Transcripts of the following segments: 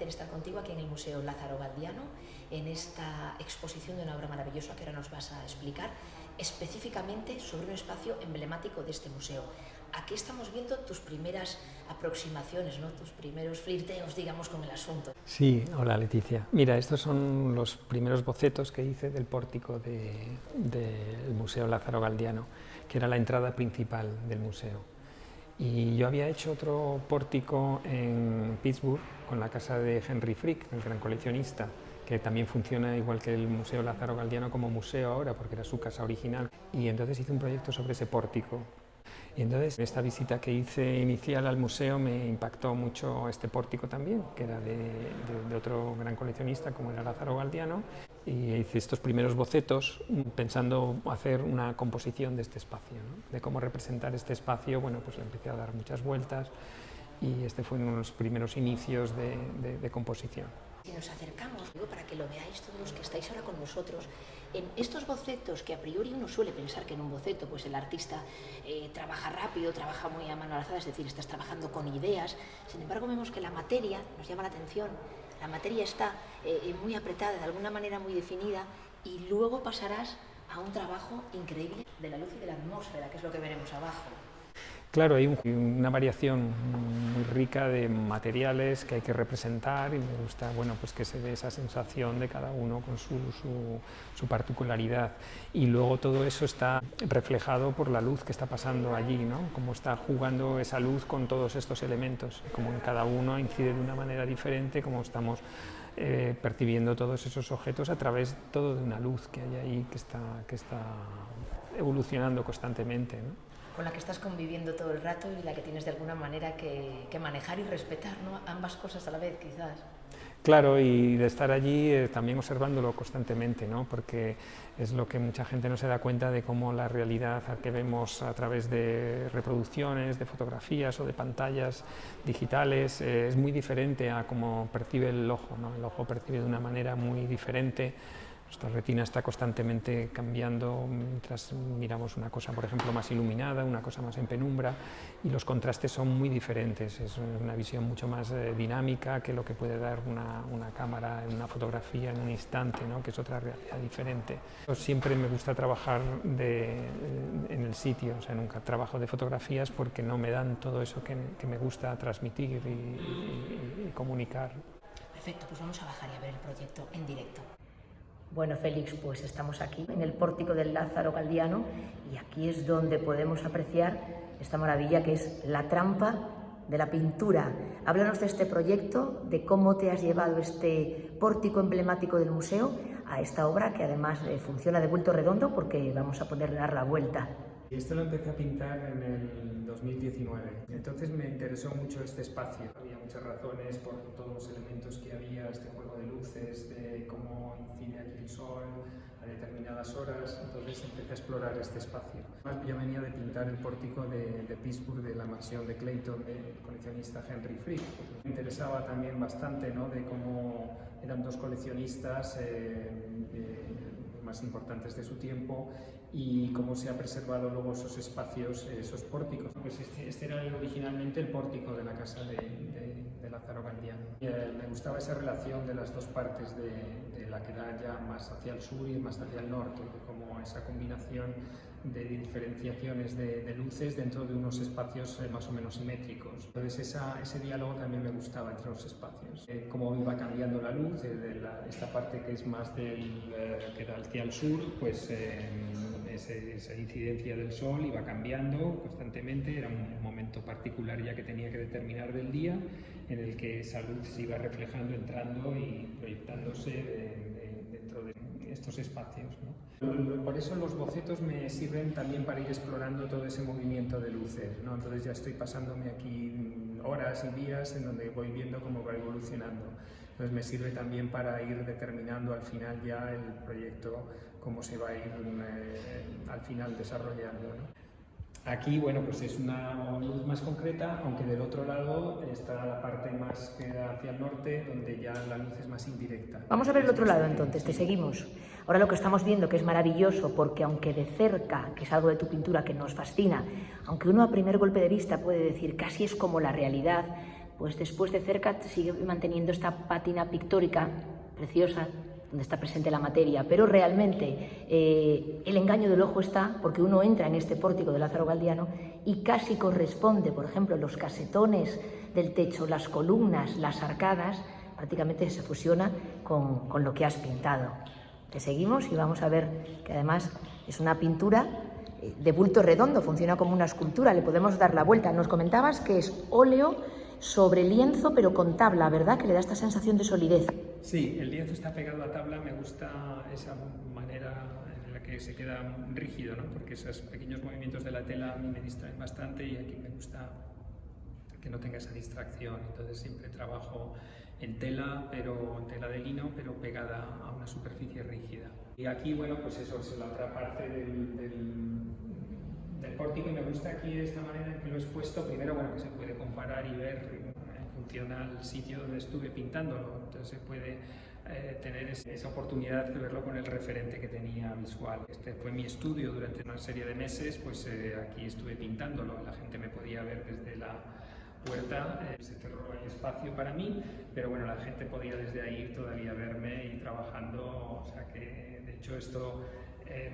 placer estar contigo aquí en el Museo Lázaro Galdiano, en esta exposición de una obra maravillosa que ahora nos vas a explicar, específicamente sobre un espacio emblemático de este museo. Aquí estamos viendo tus primeras aproximaciones, ¿no? Tus primeros flirteos, digamos, con el asunto. Sí, hola Leticia. Mira, estos son los primeros bocetos que hice del pórtico del Museo Lázaro Galdiano, que era la entrada principal del museo. Y yo había hecho otro pórtico en Pittsburgh con la casa de Henry Frick, el gran coleccionista, que también funciona igual que el Museo Lázaro Galdiano como museo ahora, porque era su casa original. Y entonces hice un proyecto sobre ese pórtico. Y entonces esta visita que hice inicial al museo me impactó mucho este pórtico también, que era de otro gran coleccionista como era Lázaro Galdiano, y hice estos primeros bocetos pensando hacer una composición de este espacio, ¿no? De cómo representar este espacio. Bueno, pues le empecé a dar muchas vueltas y este fue uno de los primeros inicios de composición. Si nos acercamos, digo, para que lo veáis todos los que estáis ahora con nosotros, en estos bocetos que a priori uno suele pensar que en un boceto pues el artista trabaja rápido, trabaja muy a mano alzada, es decir, estás trabajando con ideas. Sin embargo, vemos que la materia nos llama la atención, la materia está muy apretada, de alguna manera muy definida, y luego pasarás a un trabajo increíble de la luz y de la atmósfera, que es lo que veremos abajo. Claro, hay una variación muy rica de materiales que hay que representar y me gusta, bueno, pues que se dé esa sensación de cada uno con su particularidad. Y luego todo eso está reflejado por la luz que está pasando allí, ¿no? Cómo está jugando esa luz con todos estos elementos, como en cada uno incide de una manera diferente, como estamos percibiendo todos esos objetos a través todo de una luz que hay ahí que está evolucionando constantemente, ¿no? Con la que estás conviviendo todo el rato y la que tienes de alguna manera que manejar y respetar, ¿no? Ambas cosas a la vez, quizás. Claro, y de estar allí también observándolo constantemente, ¿no? Porque es lo que mucha gente no se da cuenta de cómo la realidad que vemos a través de reproducciones, de fotografías o de pantallas digitales es muy diferente a cómo percibe el ojo, ¿no? El ojo percibe de una manera muy diferente. Nuestra retina está constantemente cambiando mientras miramos una cosa, por ejemplo, más iluminada, una cosa más en penumbra, y los contrastes son muy diferentes. Es una visión mucho más dinámica que lo que puede dar una cámara en una fotografía en un instante, ¿no? Que es otra realidad diferente. Siempre me gusta trabajar en el sitio, o sea, nunca trabajo de fotografías porque no me dan todo eso que me gusta transmitir y comunicar. Perfecto, pues vamos a bajar y a ver el proyecto en directo. Bueno, Félix, pues estamos aquí en el pórtico del Lázaro Galdiano y aquí es donde podemos apreciar esta maravilla que es la trampa de la pintura. Háblanos de este proyecto, de cómo te has llevado este pórtico emblemático del museo a esta obra que además funciona de vuelto redondo porque vamos a poder dar la vuelta. Y esto lo empecé a pintar en el 2019, entonces me interesó mucho este espacio. Había muchas razones por todos los elementos que había, este juego de luces, de cómo incide aquí el sol a determinadas horas, entonces empecé a explorar este espacio. Además, yo venía de pintar el pórtico de Pittsburgh, de la mansión de Clayton, del coleccionista Henry Frick. Me interesaba también bastante, ¿no? De cómo eran dos coleccionistas más importantes de su tiempo y cómo se ha preservado luego esos espacios, esos pórticos. Pues este era originalmente el pórtico de la casa de Lázaro Galdiano. Me gustaba esa relación de las dos partes, de la que da ya más hacia el sur y más hacia el norte, como esa combinación de diferenciaciones de luces dentro de unos espacios más o menos simétricos. Entonces ese diálogo también me gustaba entre los espacios. Cómo iba cambiando la luz, esta parte que es más que da hacia el sur, pues esa incidencia del sol iba cambiando constantemente, era un momento particular ya que tenía que determinar del día, en el que esa luz se iba reflejando, entrando y proyectándose dentro de estos espacios, ¿no? Por eso los bocetos me sirven también para ir explorando todo ese movimiento de luces, ¿no? Entonces ya estoy pasándome aquí horas y días en donde voy viendo cómo va evolucionando. Entonces me sirve también para ir determinando al final ya el proyecto, cómo se va a ir al final desarrollando, ¿no? Aquí, bueno, pues es una luz más concreta, aunque del otro lado está la parte más que da hacia el norte, donde ya la luz es más indirecta. Vamos a ver el otro lado entonces, te seguimos. Ahora lo que estamos viendo, que es maravilloso, porque aunque de cerca, que es algo de tu pintura que nos fascina, aunque uno a primer golpe de vista puede decir casi es como la realidad, pues después de cerca sigue manteniendo esta pátina pictórica preciosa, donde está presente la materia, pero realmente el engaño del ojo está porque uno entra en este pórtico de Lázaro Galdiano y casi corresponde, por ejemplo, los casetones del techo, las columnas, las arcadas, prácticamente se fusiona con lo que has pintado. Te seguimos y vamos a ver que además es una pintura de bulto redondo, funciona como una escultura, le podemos dar la vuelta. Nos comentabas que es óleo sobre lienzo, pero con tabla, ¿verdad? Que le da esta sensación de solidez. Sí, el lienzo está pegado a tabla, me gusta esa manera en la que se queda rígido, ¿no? Porque esos pequeños movimientos de la tela a mí me distraen bastante y aquí me gusta que no tenga esa distracción, entonces siempre trabajo en tela de lino, pero pegada a una superficie rígida. Y aquí, bueno, pues eso es la otra parte del pórtico y me gusta aquí esta manera en que lo he expuesto. Primero, bueno, que se puede comparar y ver en función al sitio donde estuve pintándolo, entonces se puede tener esa oportunidad de verlo con el referente que tenía visual. Este fue mi estudio durante una serie de meses, pues aquí estuve pintándolo, la gente me podía ver desde la puerta, se cerró el espacio para mí, pero bueno, la gente podía desde ahí todavía verme y trabajando, o sea que de hecho esto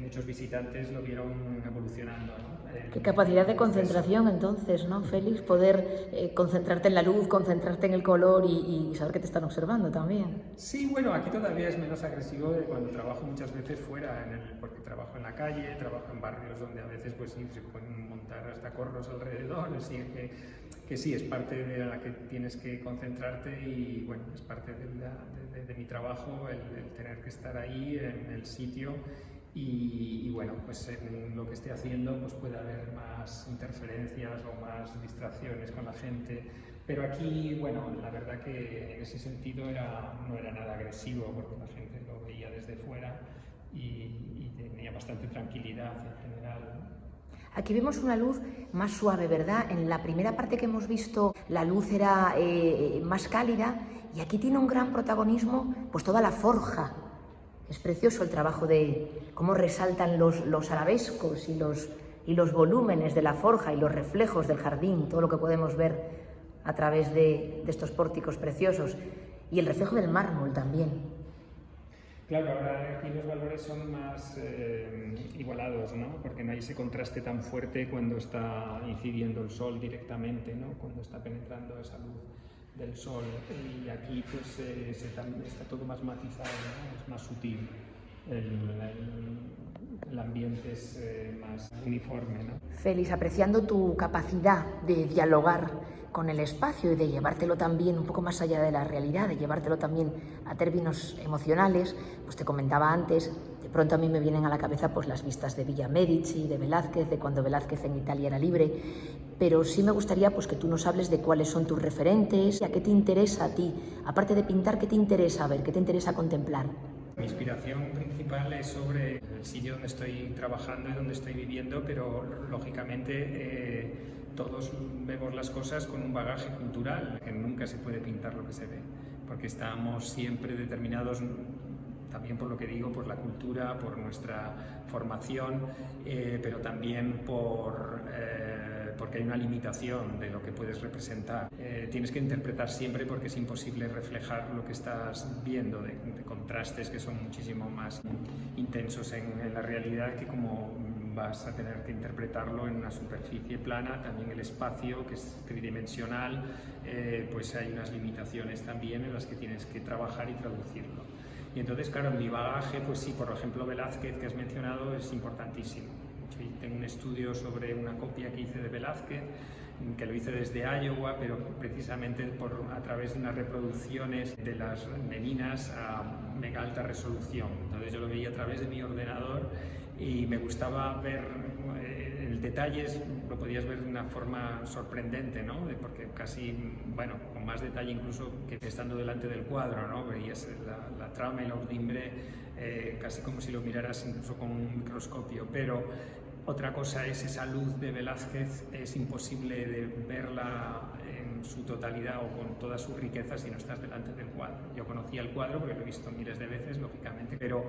muchos visitantes lo vieron evolucionando, ¿no? Qué capacidad de concentración entonces, ¿no, Félix? Poder concentrarte en la luz, concentrarte en el color y saber que te están observando también. Sí, bueno, aquí todavía es menos agresivo de cuando trabajo muchas veces fuera, porque trabajo en la calle, trabajo en barrios donde a veces pues sí, se pueden montar hasta corros alrededor, así que sí, es parte de la que tienes que concentrarte y bueno, es parte de mi trabajo el tener que estar ahí en el sitio. Y bueno, pues en lo que esté haciendo pues puede haber más interferencias o más distracciones con la gente, pero aquí, bueno, la verdad que en ese sentido no era nada agresivo porque la gente lo veía desde fuera y tenía bastante tranquilidad en general. Aquí vemos una luz más suave, ¿verdad? En la primera parte que hemos visto la luz era más cálida y aquí tiene un gran protagonismo pues toda la forja. Es precioso el trabajo de cómo resaltan los arabescos y los volúmenes de la forja y los reflejos del jardín, todo lo que podemos ver a través de estos pórticos preciosos y el reflejo del mármol también. Claro, ahora aquí los valores son más igualados, ¿no? Porque no hay ese contraste tan fuerte cuando está incidiendo el sol directamente, ¿no? Cuando está penetrando esa luz del sol, y aquí pues está todo más matizado, ¿no? Es más sutil, el ambiente es más uniforme, ¿no? Félix, apreciando tu capacidad de dialogar con el espacio y de llevártelo también un poco más allá de la realidad, de llevártelo también a términos emocionales, pues te comentaba antes, de pronto a mí me vienen a la cabeza pues las vistas de Villa Medici, de Velázquez, de cuando Velázquez en Italia era libre, pero sí me gustaría pues que tú nos hables de cuáles son tus referentes, a qué te interesa a ti, aparte de pintar, qué te interesa ver, qué te interesa contemplar. Mi inspiración principal es sobre el sitio donde estoy trabajando y donde estoy viviendo, pero lógicamente todos vemos las cosas con un bagaje cultural, que nunca se puede pintar lo que se ve, porque estamos siempre determinados, también por lo que digo, por la cultura, por nuestra formación, pero también porque hay una limitación de lo que puedes representar. Tienes que interpretar siempre porque es imposible reflejar lo que estás viendo, de contrastes que son muchísimo más intensos en la realidad, que como vas a tener que interpretarlo en una superficie plana. También el espacio, que es tridimensional, pues hay unas limitaciones también en las que tienes que trabajar y traducirlo. Y entonces, claro, mi bagaje, pues sí, por ejemplo, Velázquez, que has mencionado, es importantísimo. Tengo un estudio sobre una copia que hice de Velázquez, que lo hice desde Iowa, pero precisamente a través de unas reproducciones de las meninas a mega alta resolución. Entonces yo lo veía a través de mi ordenador y me gustaba ver el detalle, lo podías ver de una forma sorprendente, ¿no? Porque casi, bueno, con más detalle incluso que estando delante del cuadro, ¿no? Veías la trama y la urdimbre casi como si lo miraras incluso con un microscopio, pero otra cosa es esa luz de Velázquez, es imposible de verla en su totalidad o con toda su riqueza si no estás delante del cuadro. Yo conocía el cuadro porque lo he visto miles de veces, lógicamente, pero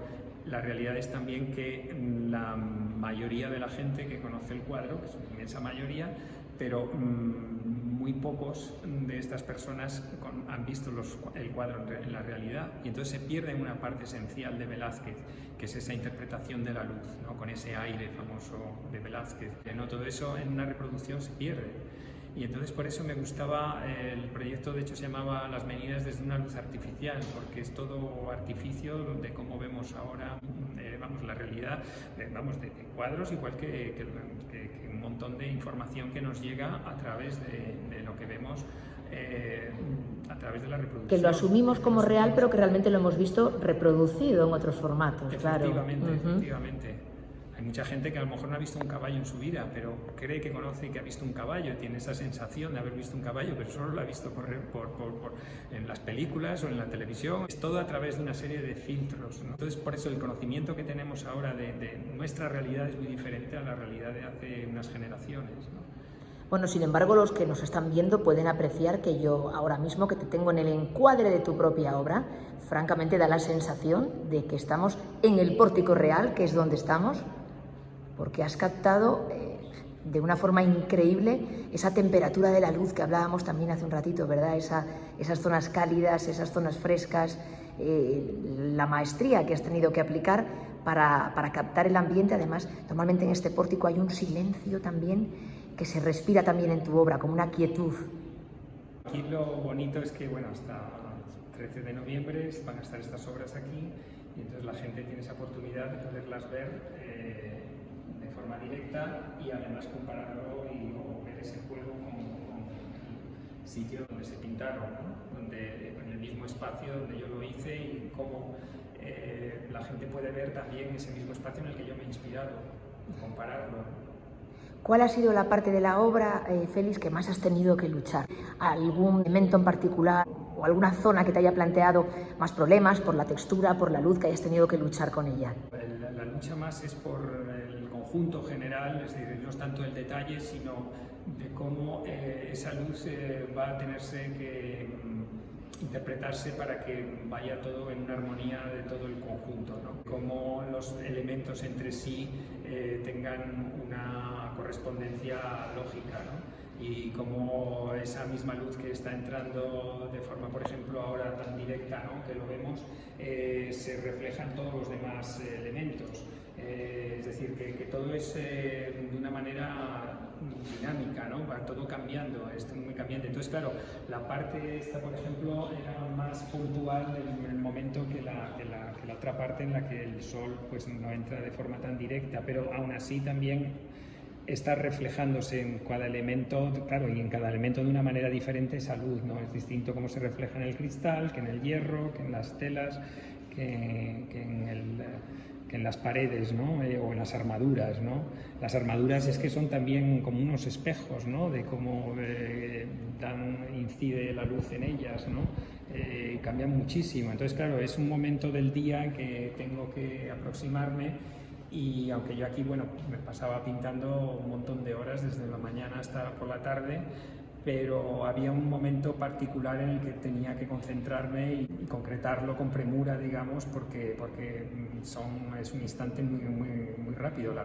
la realidad es también que la mayoría de la gente que conoce el cuadro, que es una inmensa mayoría, pero muy pocos de estas personas han visto el cuadro en la realidad, y entonces se pierde una parte esencial de Velázquez, que es esa interpretación de la luz, ¿no? Con ese aire famoso de Velázquez, ¿no? Todo eso en una reproducción se pierde. Y entonces por eso me gustaba, el proyecto de hecho se llamaba Las Meninas desde una luz artificial, porque es todo artificio de cómo vemos ahora, la realidad, de cuadros, igual que un montón de información que nos llega a través de lo que vemos, a través de la reproducción. Que lo asumimos como real, pero que realmente lo hemos visto reproducido en otros formatos. Efectivamente, claro. Efectivamente. Hay mucha gente que a lo mejor no ha visto un caballo en su vida, pero cree que conoce que ha visto un caballo, tiene esa sensación de haber visto un caballo, pero solo lo ha visto en las películas o en la televisión. Es todo a través de una serie de filtros, ¿no? Entonces, por eso el conocimiento que tenemos ahora de nuestra realidad es muy diferente a la realidad de hace unas generaciones, ¿no? Bueno, sin embargo, los que nos están viendo pueden apreciar que yo ahora mismo que te tengo en el encuadre de tu propia obra, francamente da la sensación de que estamos en el Pórtico Real, que es donde estamos, porque has captado de una forma increíble esa temperatura de la luz que hablábamos también hace un ratito, ¿verdad? Esas zonas cálidas, esas zonas frescas, la maestría que has tenido que aplicar para captar el ambiente. Además, normalmente en este pórtico hay un silencio también que se respira también en tu obra, como una quietud. Aquí lo bonito es que, bueno, hasta el 13 de noviembre van a estar estas obras aquí, y entonces la gente tiene esa oportunidad de poderlas ver de forma directa y además compararlo o ver ese juego con el sitio donde se pintaron, ¿no? En el mismo espacio donde yo lo hice, y cómo la gente puede ver también ese mismo espacio en el que yo me he inspirado y compararlo, ¿no? ¿Cuál ha sido la parte de la obra, Félix, que más has tenido que luchar? ¿Algún elemento en particular o alguna zona que te haya planteado más problemas por la textura, por la luz, que hayas tenido que luchar con ella? La lucha más es por el conjunto general, es decir, no es tanto el detalle, sino de cómo esa luz va a tenerse que interpretarse para que vaya todo en una armonía de todo el conjunto, ¿no? Cómo los elementos entre sí tengan una correspondencia lógica, ¿no? Y cómo esa misma luz que está entrando de forma, por ejemplo, ahora tan directa, ¿no? Que lo vemos, se refleja en todos los demás elementos. Es decir, que todo es de una manera dinámica, ¿no? Va todo cambiando, es muy cambiante. Entonces, claro, la parte esta, por ejemplo, era más puntual en el momento que la otra parte en la que el sol pues no entra de forma tan directa, pero aún así también está reflejándose en cada elemento, claro, y en cada elemento de una manera diferente esa luz, ¿no? Es distinto cómo se refleja en el cristal, que en el hierro, que en las telas, que en las paredes, ¿no? O en las armaduras, ¿no? Las armaduras es que son también como unos espejos, ¿no? De cómo incide la luz en ellas, ¿no? Cambian muchísimo. Entonces, claro, es un momento del día que tengo que aproximarme, y aunque yo aquí, bueno, me pasaba pintando un montón de horas desde la mañana hasta por la tarde, pero había un momento particular en el que tenía que concentrarme y concretarlo con premura, digamos, porque es un instante muy rápido. La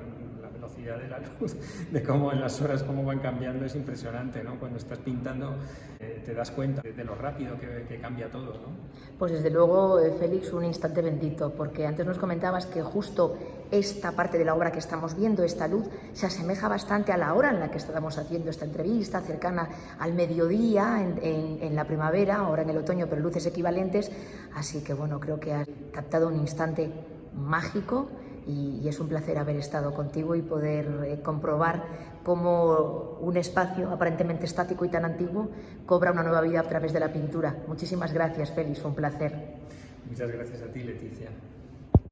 velocidad de la luz, de cómo en las horas cómo van cambiando, es impresionante, ¿no? Cuando estás pintando te das cuenta de lo rápido que cambia todo, ¿no? Pues desde luego, Félix, un instante bendito, porque antes nos comentabas que justo esta parte de la obra que estamos viendo, esta luz, se asemeja bastante a la hora en la que estábamos haciendo esta entrevista, cercana al mediodía, en la primavera, ahora en el otoño, pero luces equivalentes. Así que bueno, creo que has captado un instante mágico, y es un placer haber estado contigo y poder comprobar cómo un espacio aparentemente estático y tan antiguo cobra una nueva vida a través de la pintura. Muchísimas gracias, Félix, fue un placer. Muchas gracias a ti, Leticia.